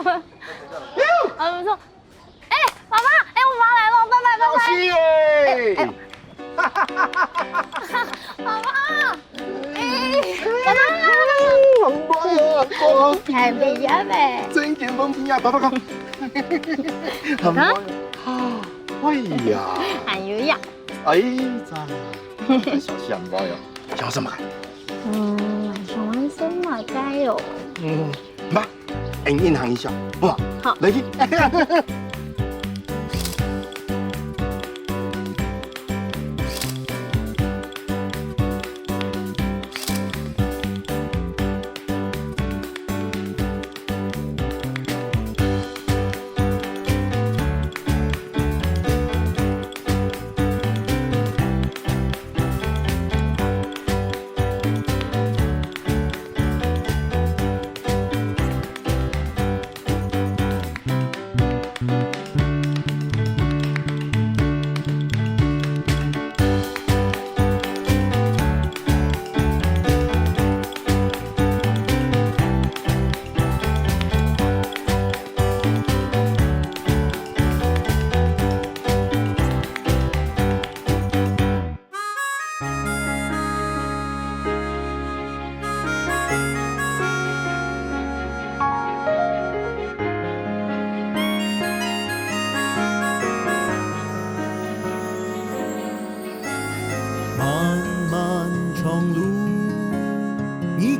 不错。哎，妈妈，哎，我妈来了，拜拜拜拜。小心耶！妈妈，红包啊，红包！太美呀呗！真健康边啊，爸爸讲。红包啊！哎呀！哎呦呀！哎，咋？小心红包哟！想要什么？想玩什么该有？妈，银行一下，哇！好，来去。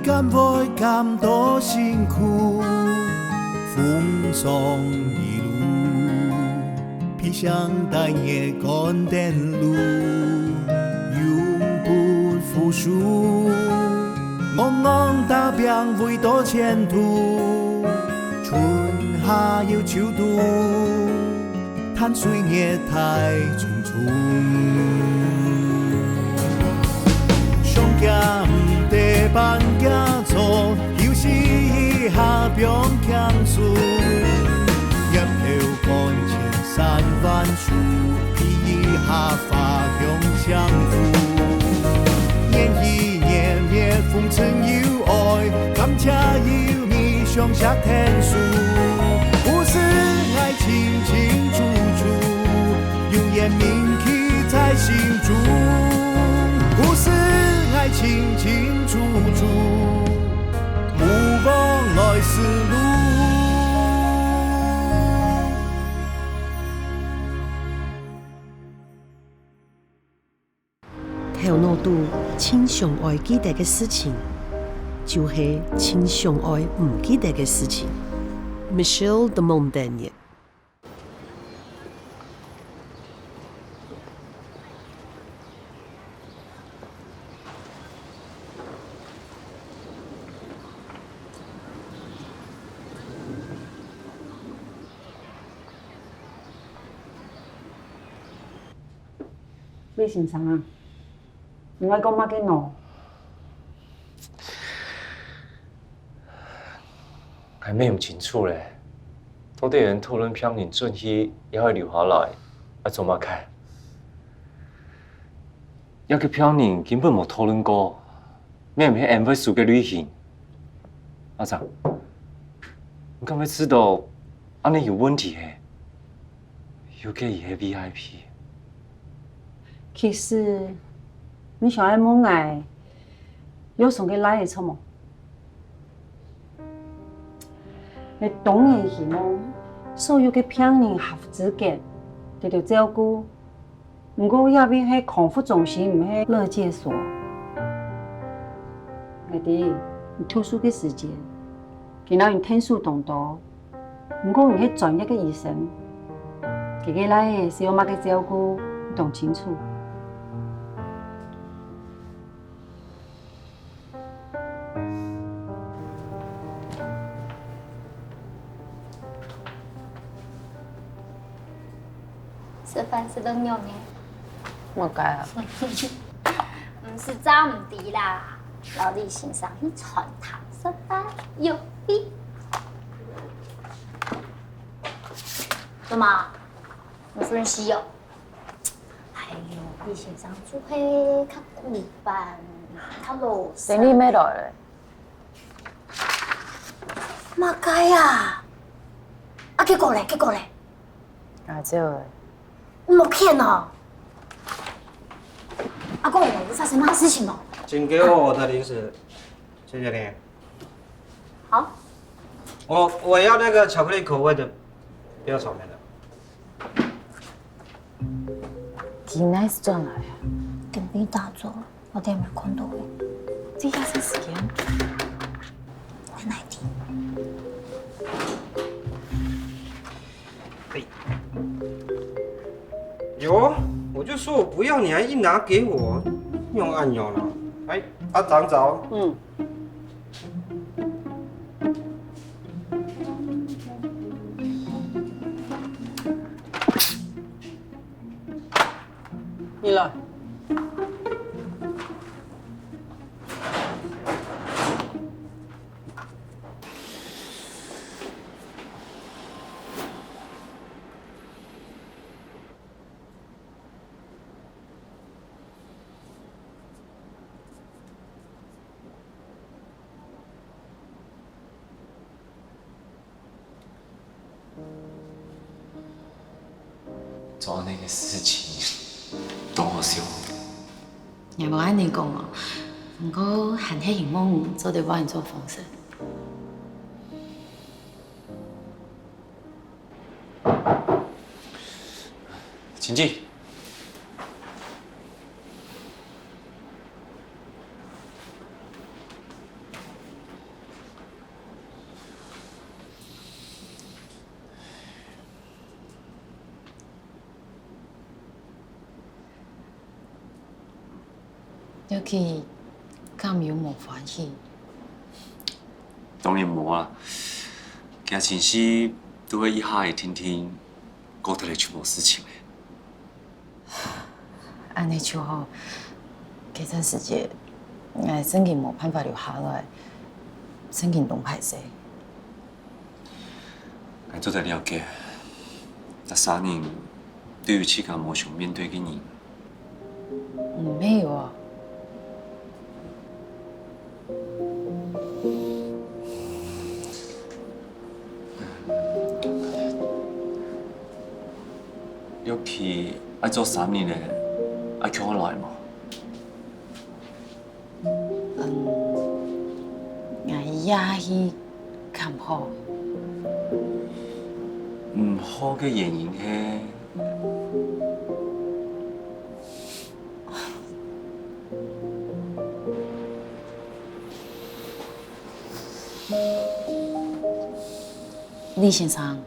敢会感到辛苦，风霜一路，披上淡夜干电路，永不服输。茫茫大洋唯多前途，春夏又秋冬，叹岁月太匆匆。上甘地板行错，休息一下别强输。入头干千山万树，披一下发向相扶。年一年灭风尘有爱，感情有你上下天数。不是爱情清楚楚，永远铭刻在心中。不是爱情清楚楚，不枉来时路。头脑度亲上爱记得嘅事情，就是亲上爱唔记得嘅事情。Michelle de Montaigne。李先生啊，唔爱讲乜嘅喏？还没有清楚嘞，到底人讨论票人准许也会留下来，要做乜开？一个票人根本冇讨论过，咩唔系安排输嘅旅行？阿长，你敢会知道安尼有问题嘅？有给伊个 VIP。其实你想爱问爱，有送给哪会出冇？你当然希望所有嘅病人合资格得到照顾，不过也边系康复中心，唔系乐界所。我哋特殊嘅时间，见到人天数同多，不过唔系专业嘅医生，佢嘅来需要乜嘅照顾，你懂清楚。吃饭吃到尿呢？我解啊！唔是咋唔啲啦，老李先生去传堂吃饭有必。怎么？你夫人是有？哎呦，李先生做嘿较古板，较老实。等你咩来咧？嘛该啊！啊，结果嘞，啊，这个你没骗哦。阿公，有发生什么事情哦？请给我的零食，谢谢你。好，我要那个巧克力口味的，不要草莓的。今天是转来啊？跟你打坐，我等下没看到的。这下是时间。在哪里？有，我就说我不要，你还硬拿给我，用按钮了。哎，阿长早。嗯。你来。做那个事情多好笑。也无安尼讲哦，不过含迄希望做对我人做方式。请进。尤其敢有无欢喜？当然无啦，其实前时都会一下会听听，过得来全部事情的。安尼就好。这段时间，我身体无办法留下来，身体拢歹势。我做在了解，这3年对于自家无想面对嘅人，没有啊。尤其爱做3年的，爱叫我来嘛。我也去看好。唔好嘅原因係，李先生，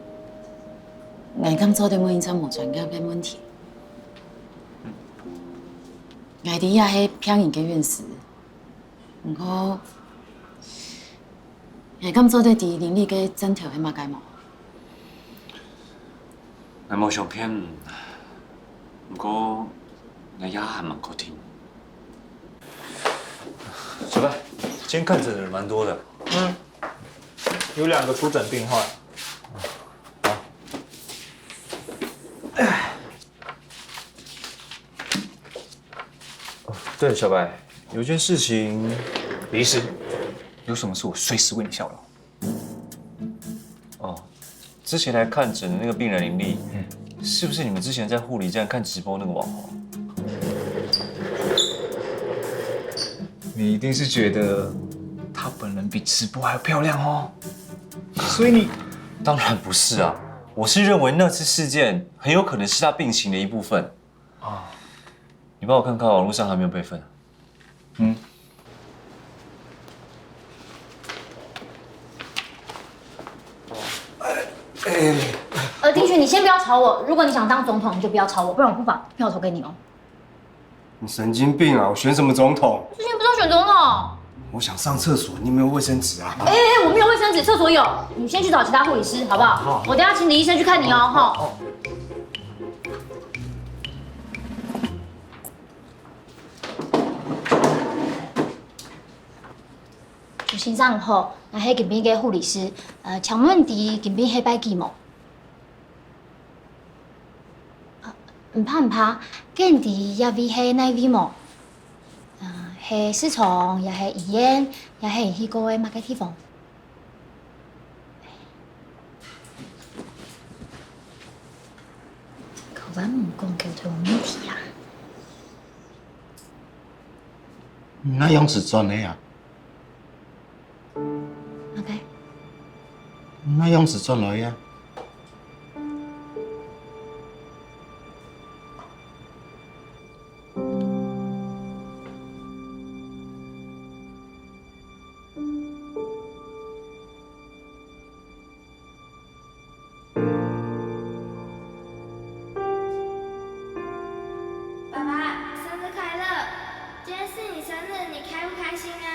我敢做对每一场无专业嘅问题。我哋也係騙人嘅院士，不過我敢做對啲鄰里嘅整條嘅馬介毛。我冇想騙，不過我也還蠻過聽。小白，今天看诊的人蛮多的。嗯，有2个出诊病患。对，小白，有件事情，李医师，有什么事我随时为你效劳。哦，之前来看诊的那个病人林丽，是不是你们之前在护理站看直播那个网红？你一定是觉得她本人比直播还要漂亮哦，所以你……當然不是啊，我是認為那次事件很有可能是她病情的一部分。啊，你幫我看看網絡上還沒有備份。嗯。丁雪，你先不要吵我。如果你想当总统，你就不要吵我，不然我不把票投给你哦。你神经病啊！我选什么总统？之前不是要选总统？我想上厕所，你有没有卫生纸啊？我没有卫生纸，厕所有。你先去找其他护理师，好不好？好。我等下请李医生去看你哦，哈。就先生吼，那迄近边嘅护理师，请问伫近边迄摆记无？唔怕，见伫也位迄哪位无？系市场，也系医院，也系迄个嘅 market 地方。我唔讲叫做问题啊。那样子转的呀？ OK。那样子转来呀？ 爸爸，生日快乐！今天是你生日，你开不开心啊？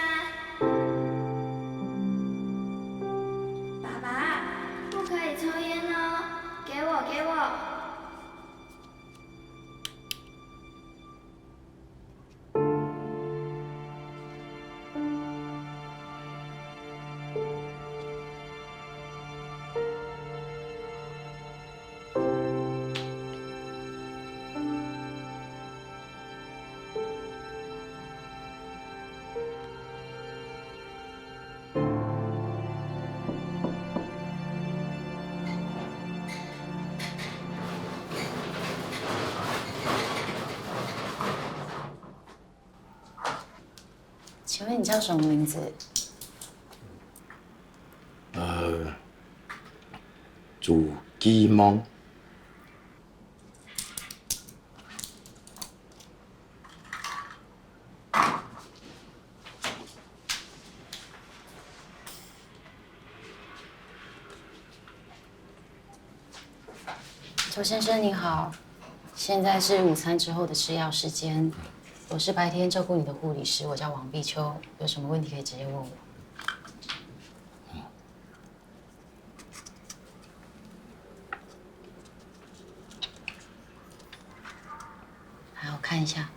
爸爸，不可以抽烟哦，给我，给我。请问你叫什么名字？朱基蒙。周先生您好，现在是午餐之后的吃药时间。我是白天照顾你的护理师，我叫王碧秋，有什么问题可以直接问我。好，我看一下。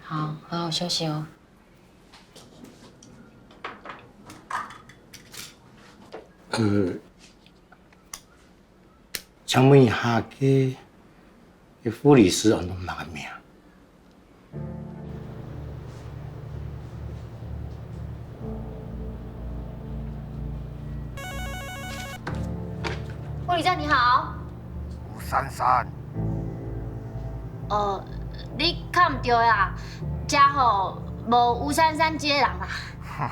好，好好休息哦。请问一下，护理师安怎么个名？护理站你好。吴珊珊。你看唔对啦，遮吼无吴珊珊这个人啦。哼，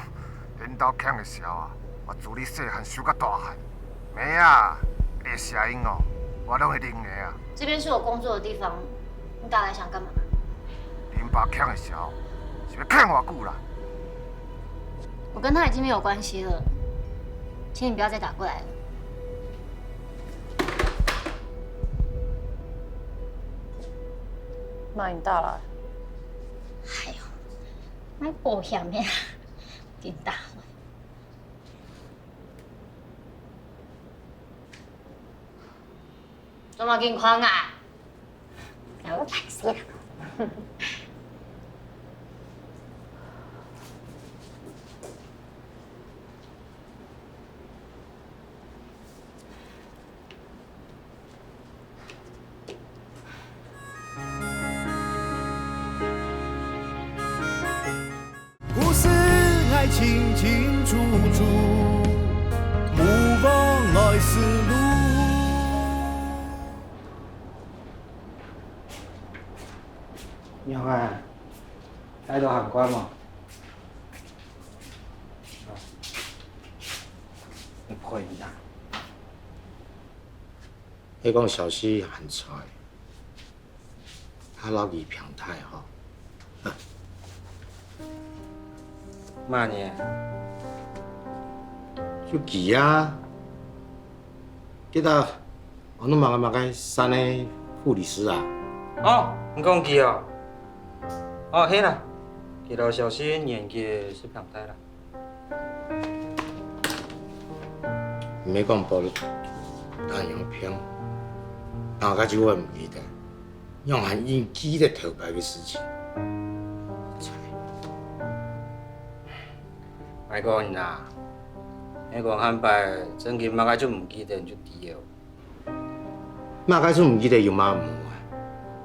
恁兜强的笑啊！我自你细汉受到大汉，妹啊！ 你的声音哦，我拢会认的啊。这边是我工作的地方，你打来想干嘛？恁爸强的时候，是要欠偌久啦？我跟他已经没有关系了，请你不要再打过来了。妈，你到了。哎呦，买保险的，真大。 做乜健康啊？有得睇先。故事爱清清楚楚，目光来思路。 你好啊，喺度行關喎。你配唔得？你讲小西很菜，他老二平太吼。嘛呢？就奇啊！记得我弄马个山的护理师啊。哦，你讲记哦。 哦，嘿啦，记到小西年纪是平台啦。唔免讲暴力，但样偏，大家就我唔记得，让人引起的头牌的事情。咪讲啦，你讲汉白，真嘅马家就唔記得就啲嘢。马家就唔记得有马唔啊？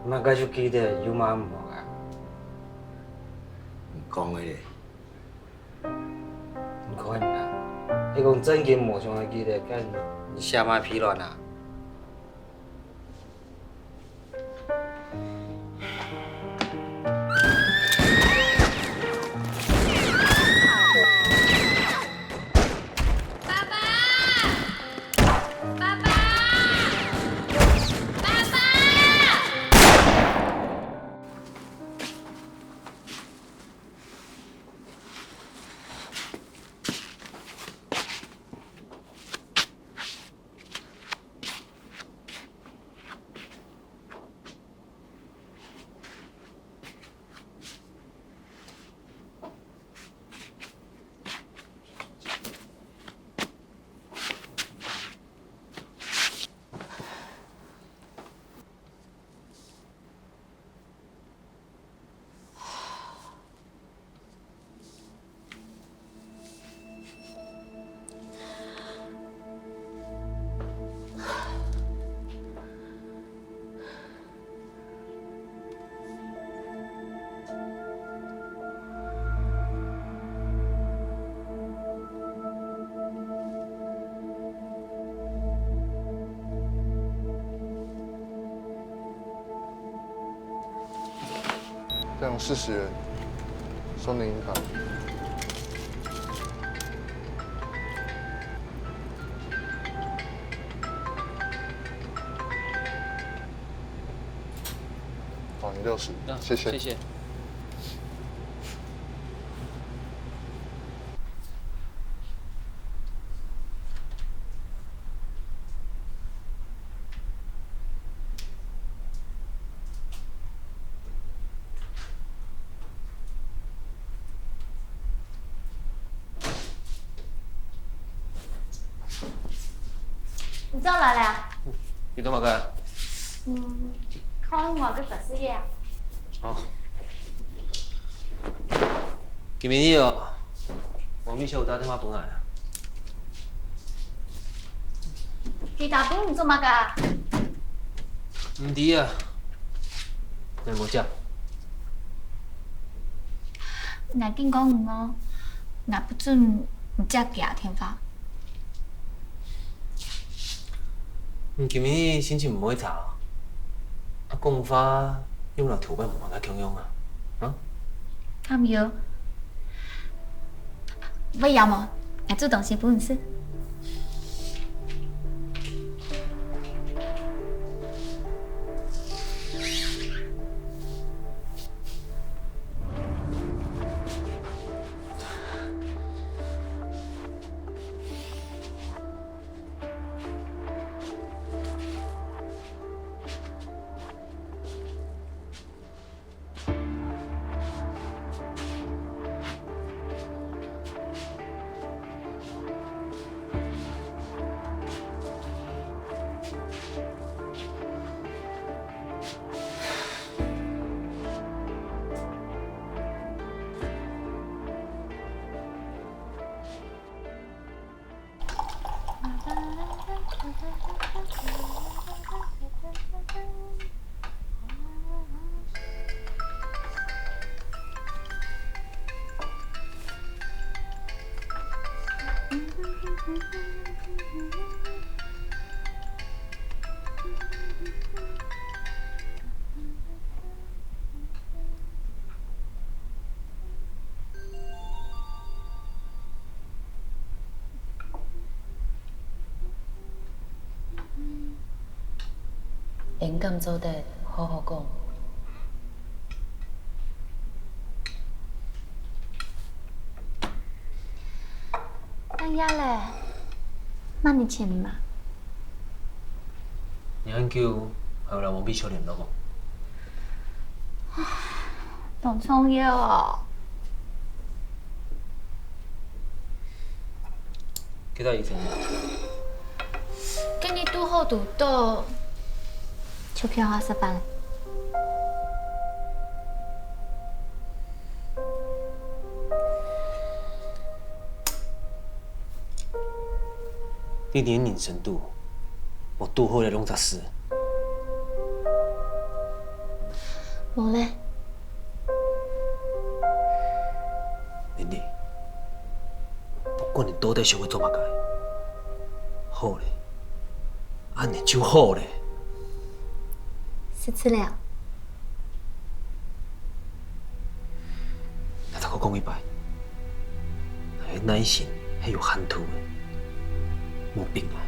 马家就記得有馬唔啊？ 讲的咧，唔可能啦！你讲真经无上会记得，干你瞎妈疲乱啊？这样40元，收你银卡。好，你60，谢谢。谢谢。你早来了。你干嘛干？看我个白事业啊。哦。今暝哦，王秘书有打电话回来啊。其他不唔做乜噶？唔知啊，你冇接。我见讲我，我不准唔接其他电话。今暝心情唔好查，讲法用了头发唔蛮强用啊，啊？看没有？不要么，我做东西不认识。应咁做得好好讲。哎呀嘞，那你钱嘛？你肯叫后来王秘书联络我。董聪耀哦，几多意思？跟你拄好拄到，钞票我10万。你年龄程度，我拄好来弄14。无嘞。玲玲，不管你倒底想要做嘛个？好咧，安尼就好咧。是吃了。来，再我讲一摆，迄奶神迄有hand吐的，有病啊！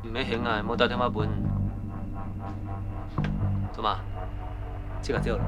唔免行啊，莫打电话问。做嘛？这个掉了。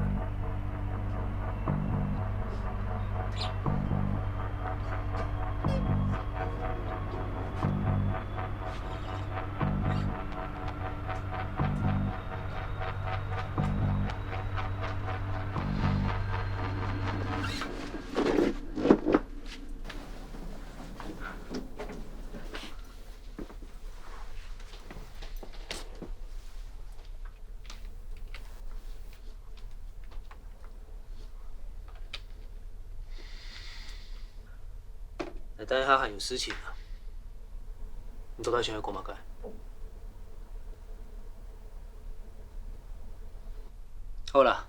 但是他还有事情啊，你到底想要讲嘛个？好啦，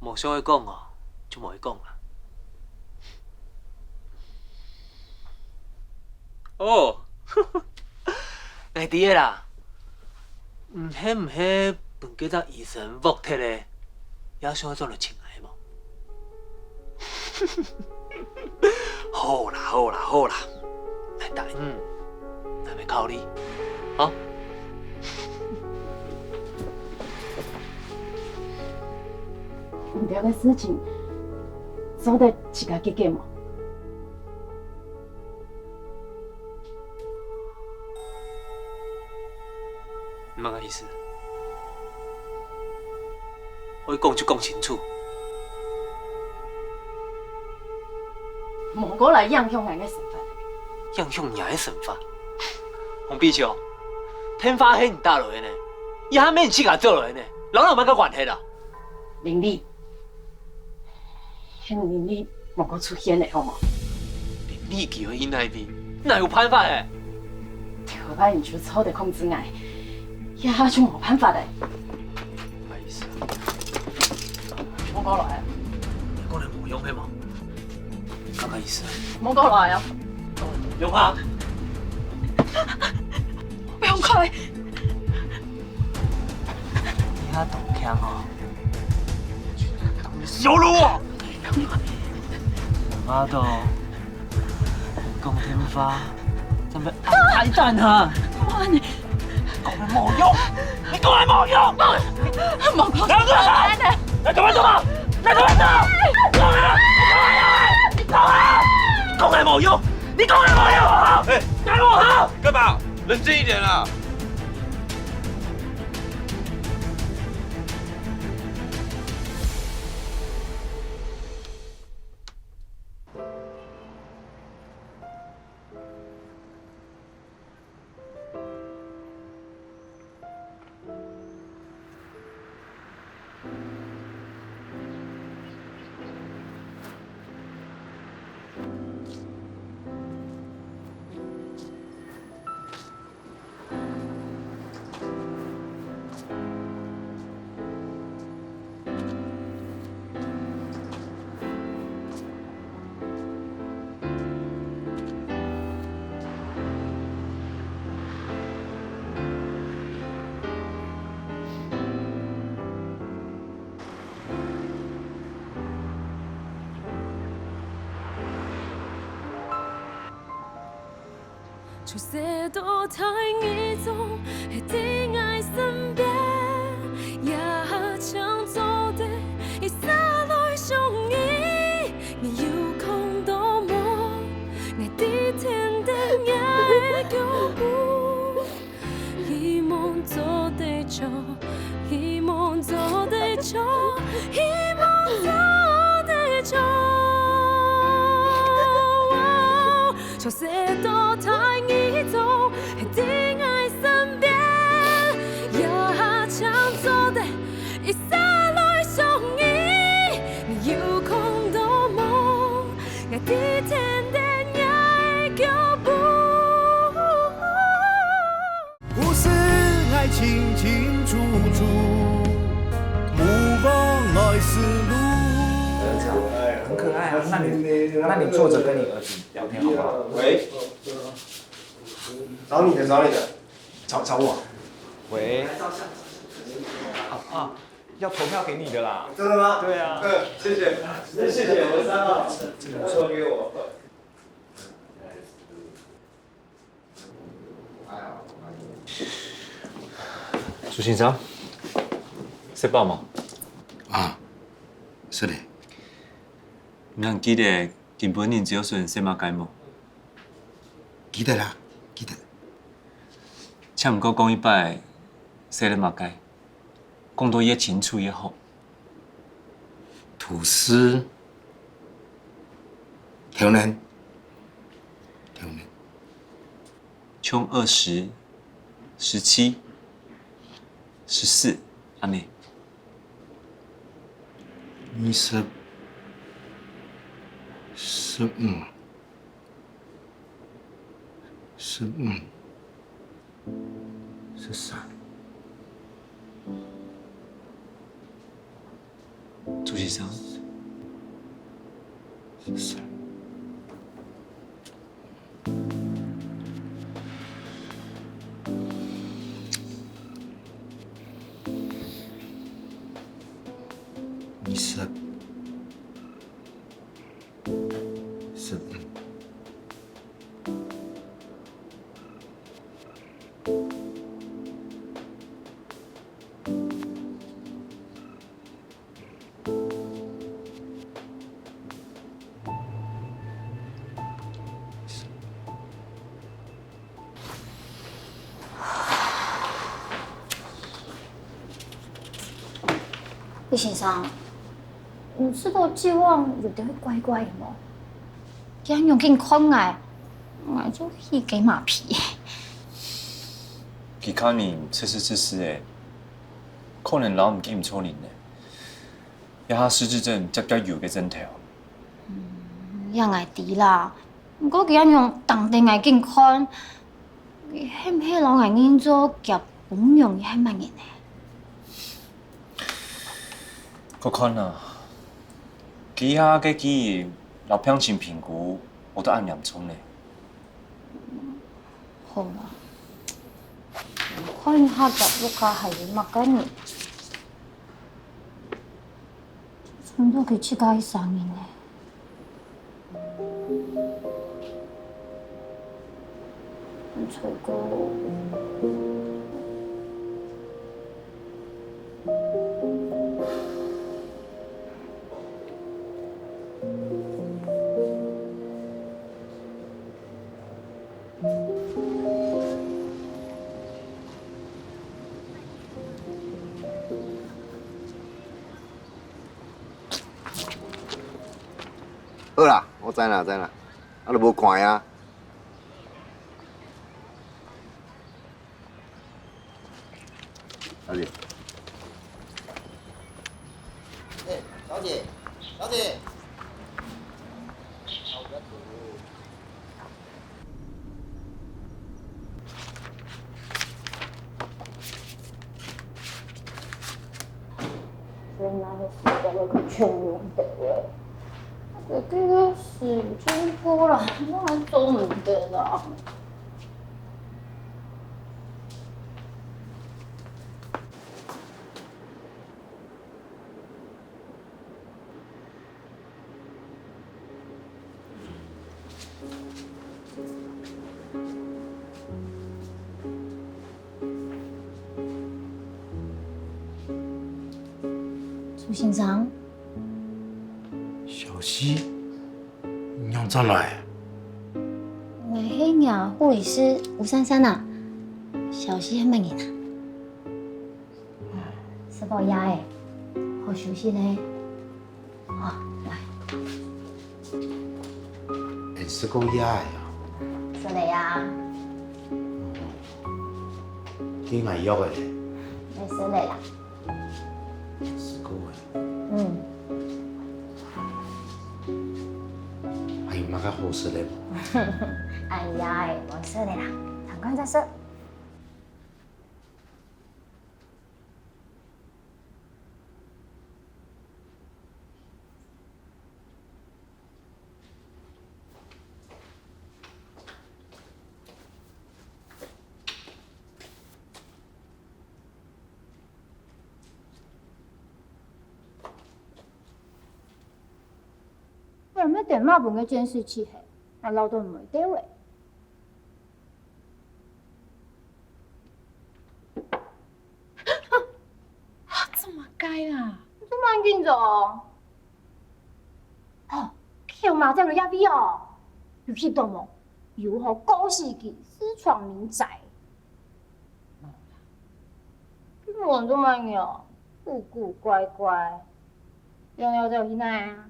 无想要讲哦，就无会讲啦。哦，会伫个啦，迄本叫做以神木铁的，也想要做落穿来无？好啦好啦好啦，来答应，咱要靠你，好。唔对个事情，做得自家结结嘛。乜个意思？我讲就讲清楚。莫过来影响人嘅身份，要用你的神法。洪碧秋，天发黑你大落呢，伊还免去甲做落呢，人有乜个关系啦？林丽，迄林丽莫阁出现的好吗？你叫伊那边，哪有办法诶？头摆唔就操得控制爱，也就冇办法嘞。咩意思？莫过来，你讲你无用的嘛？啥个意思？莫过来啊！用啊！不用开。你遐动枪哦！你羞辱我！妈的！讲天发，咱们挨蛋啊！你讲的冇用，你讲的冇用！莫过来，来，干嘛做嘛？来干嘛做？讲啊！你讲啊！讲的冇用，你讲的冇用！哎，干我好！干嘛？冷静一点啊！就谁都太易走，一定爱身边，也抢走的，一撒来相依，你有空都莫，爱地天的也脚步，一梦做的就，一梦做的就，一梦做的就。就谁都太易走，一定爱身边，也抢走的，一撒来相依，你有空都梦，爱地天的也脚步。故事爱清清楚楚，目光来思路。很可爱啊，那你坐着跟你儿子聊天好不好？喂，找你的，找我。喂。要投票给你的啦。真的吗？对啊。谢谢文山啊，说给我。朱先生，识报吗？啊，是的。你还记得根本人只有选什么街吗？记得啦，记得。请唔过讲一摆，说了马街，讲到越清楚越好。吐司，挑人，从20、17、14安尼。15、15、13。朱先生，13。20、15。李先生，你知道计划有得会怪怪的吗？这样用紧看哎，我做戏给马屁。其他人测试的，可能老唔记唔错人呢。也下失智症接较有嘅症头。也爱知啦，不过佢用当地眼镜看，迄唔迄老眼镜做夹本用嘅迄万人呢？我看啊，其他嘅记忆老病情评估，我都按两冲嘞。好啦，看下夹碌架係乜嘅呢？差唔多佢出街3年咧。吹歌。好啦，我知啦，啊，都无看啊。小姐，小姐，小姐。原来是这个个穷用的喂，我这个时间过了，我还做唔得啦。苏先生，小溪，你用怎来？我迄日护理师吴珊珊啊，小溪迄乜人啊？吃饱呀诶，好休息咧。好，来。会吃够野呀？是的呀。你买药的咧？没事的啦。吃够的。嗯。还有乜个好吃的无？哎呀，没事的啦，谈完再说。为什么电脑本个监视器黑？我老豆唔会对喂。这么该啊！你做乜紧张？哦，叫马在人家边哦，有去到冇？如何高事件私闯民宅？我做乜嘢？古古怪怪，用要就去哪啊？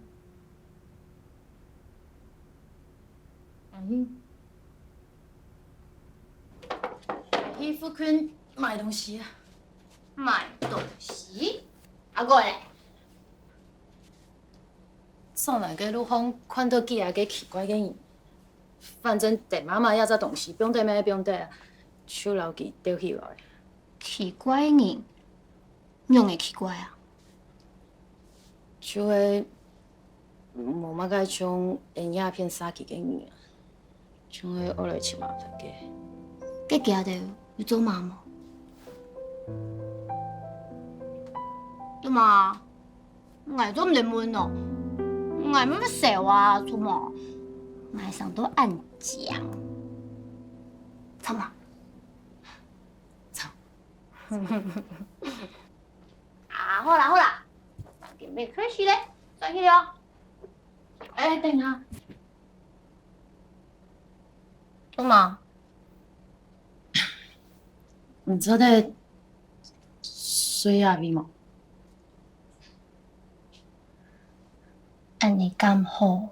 去福坤买东西啊。买东西？阿哥嘞？上来个路方看到几啊个奇怪嘅人，反正地妈妈要只东西，不用得咩不用得啊，手留记丢起来。奇怪人，用的奇怪啊？就会无乜个种烟鸦片杀起嘅人啊，像会学来吃麻烦嘅。这家的有做嘛冇？做嘛？我做唔得闷哦，我乜乜笑啊？做嘛？我上到暗讲，做嘛？啊，好啦好啦，准备开始嘞，转去了。哎，等下，做嘛？你做的水鸭味冇？安尼咁好，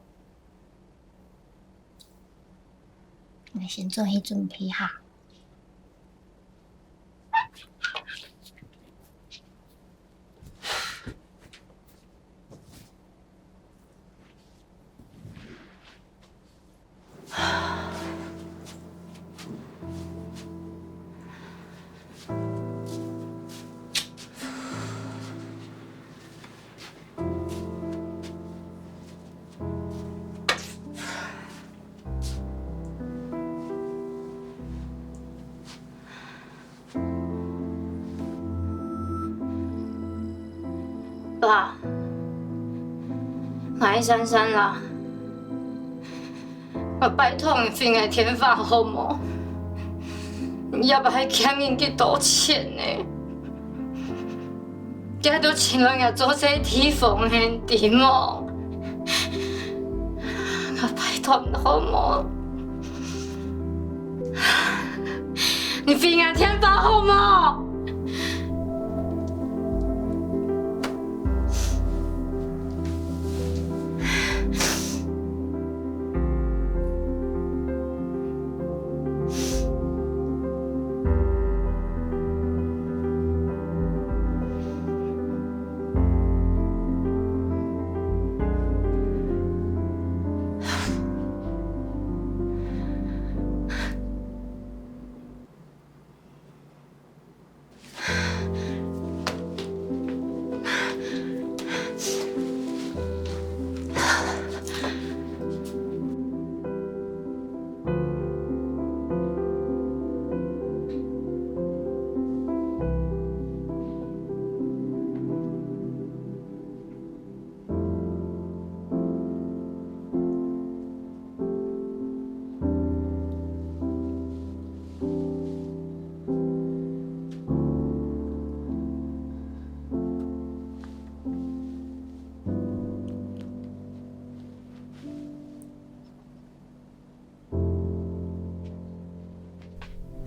我先做迄准备哈。爸，我爱珊珊啦，我拜托你分个天发好无？你要不还欠人几多钱呢？家都请人家做这提防兄弟么？我拜托你好无？你分个天发好无？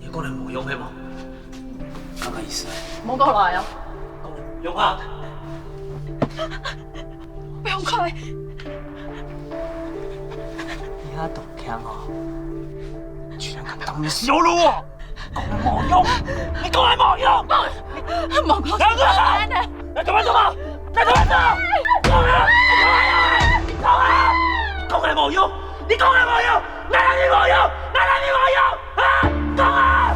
你讲你无用的无？啥个意思？冇过来啊！用啊！不用开！你遐动枪哦，居然敢当面羞辱我！讲的冇用，你讲的冇用！冇讲两个人，来干嘛做嘛？来干嘛做？讲啊！讲啊！讲的冇用，你讲的冇用，哪来你冇用？哪来你冇用？啊！讲啊！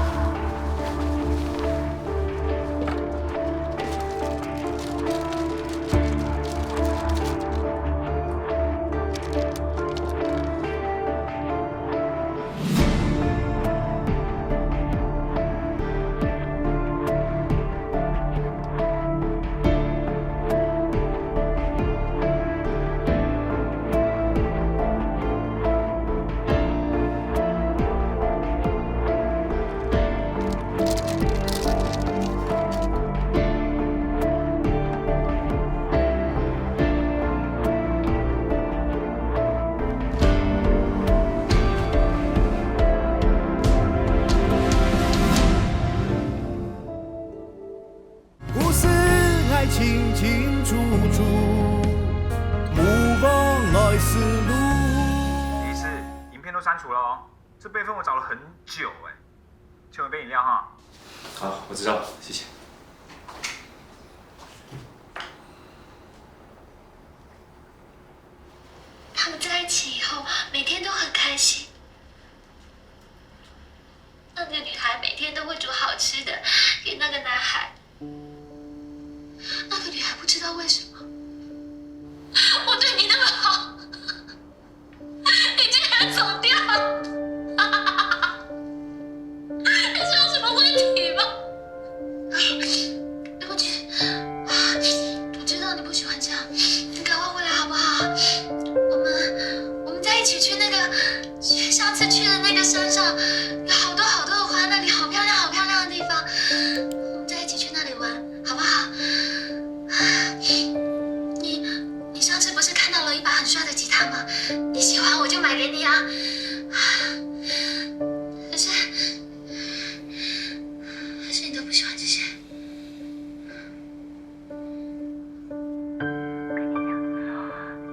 清清楚楚，move on来思路。没事，影片都删除了哦。这备份我找了很久哎，请我一杯饮料哈。好，我知道了，谢谢。他们在一起以后，每天都很开心。那个女孩每天都会煮好吃的给那个男孩。那个女孩不知道为什么，我对你那么好，你竟然走掉，你是有什么问题吗？对不起，我知道你不喜欢这样，你赶快回来好不好？我们再一起去那个上次去的那个山上，有好多好多的花，那里好漂亮好漂亮的地方，我们再一起去那里玩，好不好？你上次不是看到了一把很帅的吉他吗？你喜欢我就买给你啊。可是你都不喜欢这些。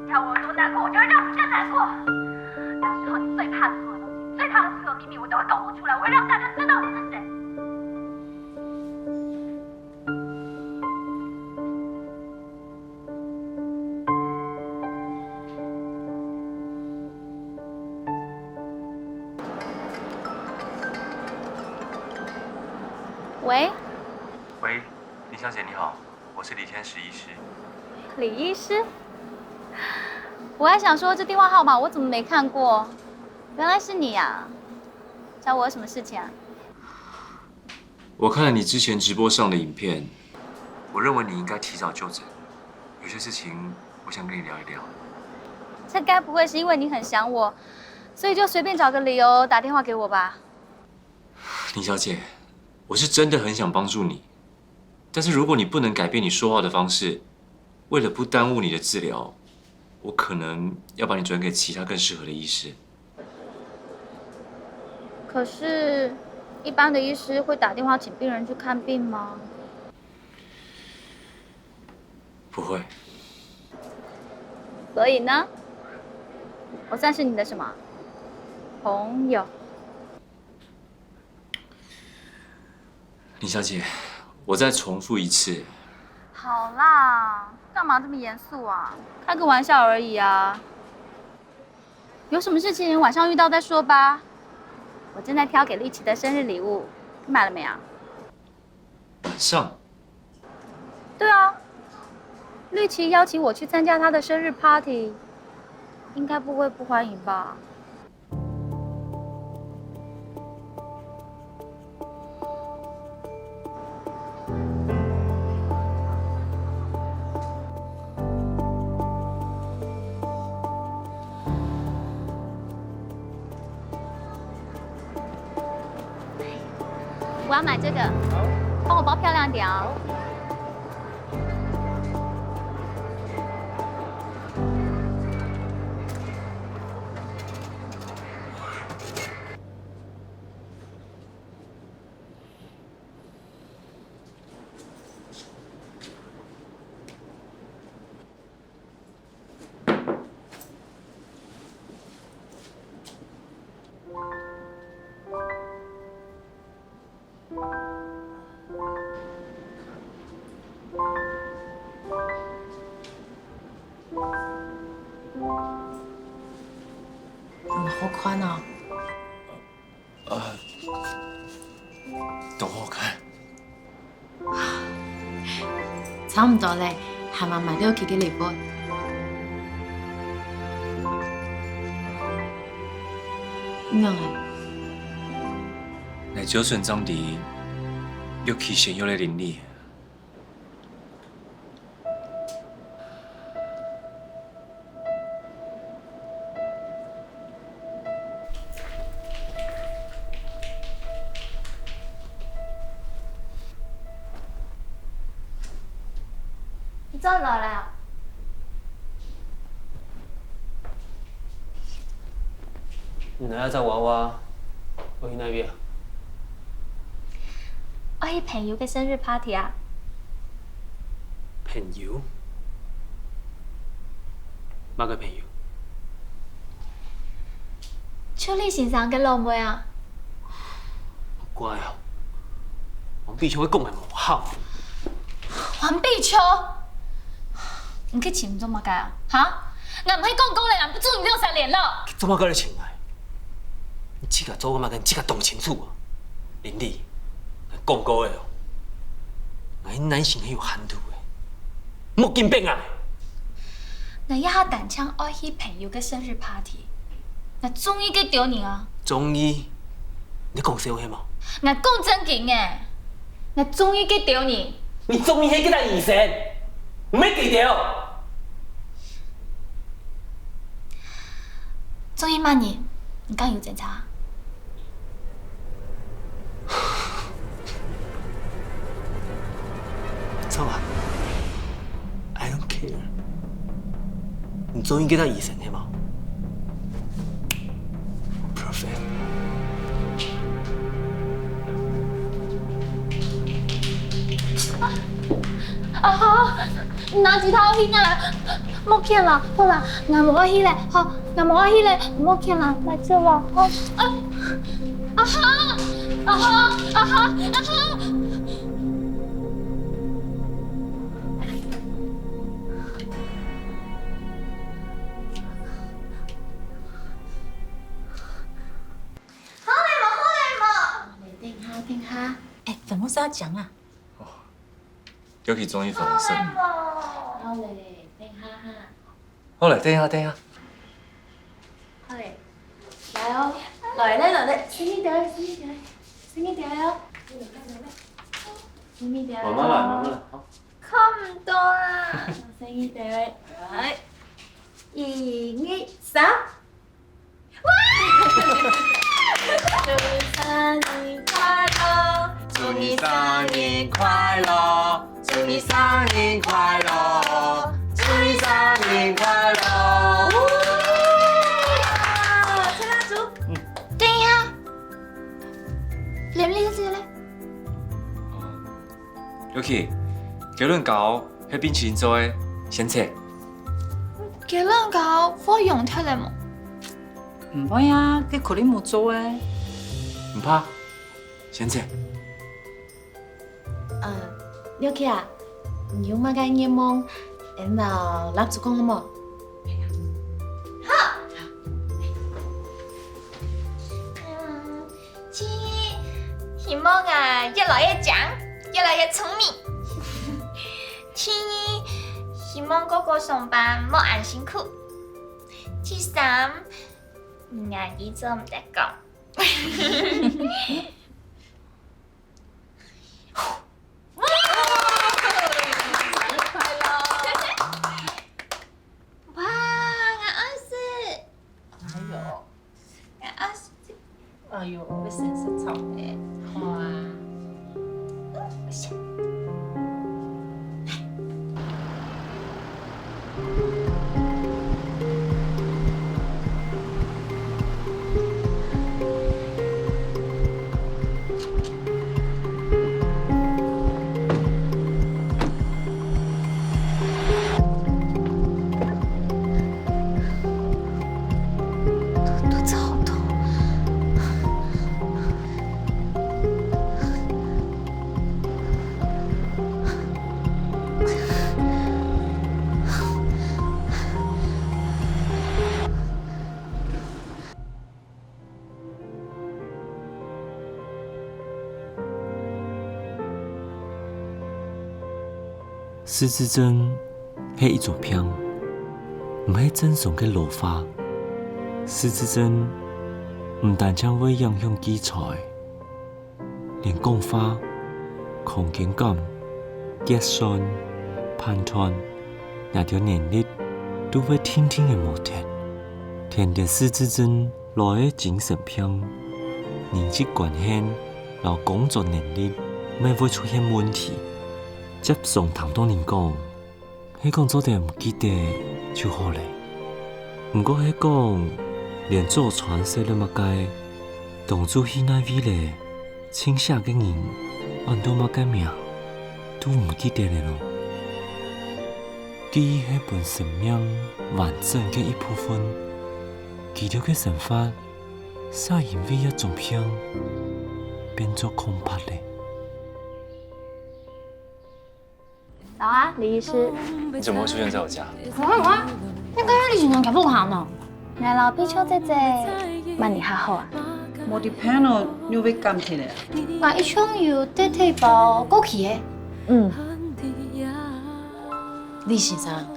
你看我有多难过，我就会让你更难过。那时候你最怕的是什么东西？最怕的是我秘密。会公布出来，我会让大家知道你是谁。喂，喂，林小姐你好，我是李天石医师。李医师，我还想说这电话号码我怎么没看过，原来是你呀！找我有什么事情啊？我看了你之前直播上的影片，我认为你应该提早就诊，有些事情我想跟你聊一聊。这该不会是因为你很想我，所以就随便找个理由打电话给我吧？林小姐，我是真的很想帮助你，但是如果你不能改变你说话的方式，为了不耽误你的治疗，我可能要把你转给其他更适合的医师。可是，一般的医师会打电话请病人去看病吗？不会。所以呢，我算是你的什么？朋友。林小姐，我再重复一次。好啦，干嘛这么严肃啊？开个玩笑而已啊。有什么事情晚上遇到再说吧。我正在挑给丽琪的生日礼物，你买了没啊？晚上？对啊，丽琪邀请我去参加她的生日 party， 应该不会不欢迎吧？我要买这个，帮我包漂亮点哦。好宽哦。都好看。差唔多咧，係咪買咗幾個禮拜？點樣啊？嚟九順章地，要期限要嚟臨你。你走哪来啊？你哪要找娃娃？我去那边啊。我去朋友嘅生日 party 啊！朋友？乜嘅朋友？邱丽先生嘅老妹啊！乖啊！王碧秋會講係無效。黃碧秋，你去請做乜解啊？哈？我唔係講過嚟，不准你用上聯絡。做乜過嚟請來？你自己做，我嘛跟自己動清楚啊！林麗，我講過嘅哦，我男性係有限度嘅，莫見病啊！我一下膽槍愛去朋友嘅生日 party， 我終於嘅丟你啊！終於，你講笑係嘛？我講真經嘅，我終於嘅丟你。你終於係幾大醫生，唔係記掉。終於問你，你剛有檢查？走啊 ！I don't care。你終於幾大醫生係嘛 ？Perfect。啊好，拿吉他去啊！莫見啦，好啦，我冇去咧，好，我冇去咧，莫見啦，來這喎，好，啊哈，啊哈啊哈啊哈！等下，哎，粉红色要讲啊。尤其中意粉红色。好嘞，等下哈。好嘞，等一下，等一下。好嘞，来哦，来，轻一点，轻一点哦。轻一点。慢慢来，慢慢来，好。看唔到啊，轻一点，来，1、2、3。哇！祝你生日快乐！祝你生日快乐！祝你生日快乐！祝你生日快乐！吹蜡烛。等一下，念呢隻咧？尤其，叫恁搞迄冰淇淋做的先切。叫咱搞火用脱嘞冇？唔會啊，佢可能冇做誒。唔怕，先切。尤其啊，你有乜嘅願望，咁就蠟燭講好冇？好。希望啊越來越強，越來越聰明。第二，希望哥哥上班冇咁辛苦。第三，牙醫做唔得講。哇，哎呦，我身是草莓，哇！肚子好痛。失智症是一种病，唔是正常嘅老化。失智症唔但将会影响记忆，连讲话、空间感、结算、判断，也条能力都会天天嘅磨掉。填着失智症来嘅精神病，人际关系、老工作能力咪会出现问题。接送唐多人讲，迄讲做点唔记得就好咧。唔过迄讲连坐船驶了物界，当初迄那位咧，青下嘅人按到物界名都唔记得咧咯。记忆迄本生命完整嘅一部分，记录嘅想法，煞因为一种病变作空白咧。早啊，李医师。你怎么会出现在我家？我，你今日你是兩日不行咯？原來比秋姐姐問你下好啊？我啲 panel 要被撳起來。我一場要得退包過期嘅。李先生，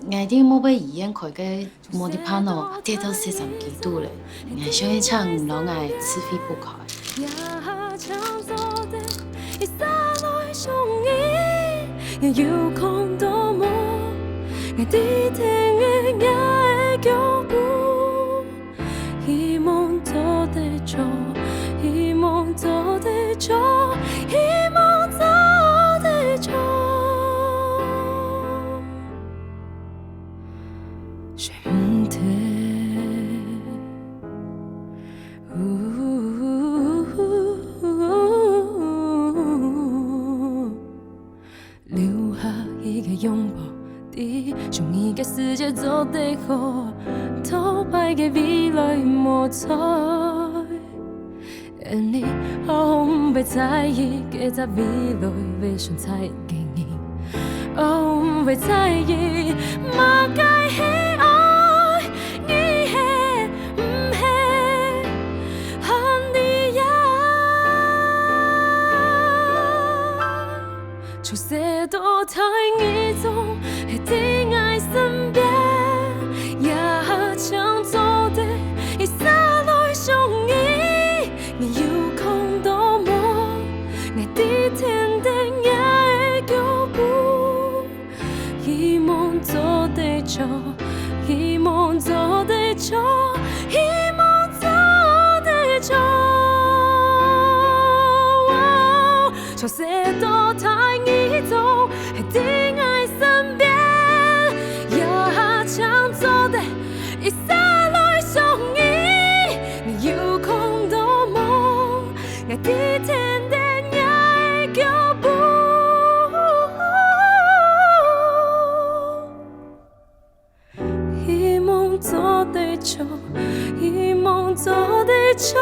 我哋冇俾醫院開嘅莫迪 panel 跌到40幾度咧，我想一場唔攞我自費不開。也要看到我，我啲聽嘅也腳步，希望做得錯，希望做得錯，希望做得錯。Je t'aime，留下一個擁抱，啲從而嘅世界做得好，偷拍嘅未來莫彩。And 你，我不在意，今仔未来要上菜给你，我不在意，嘛该喜爱你的，不是和你呀，就谁都太易总会定在身边，也抢走的一洒落相依，你有空都无，你的天地也会脚步，希望做对错，希望做对错，希望做对错，就谁都太易走，会定在身边，也抢走的一洒落相依，你有空都无，我的天地也会脚步，希望做对错，希望做对错。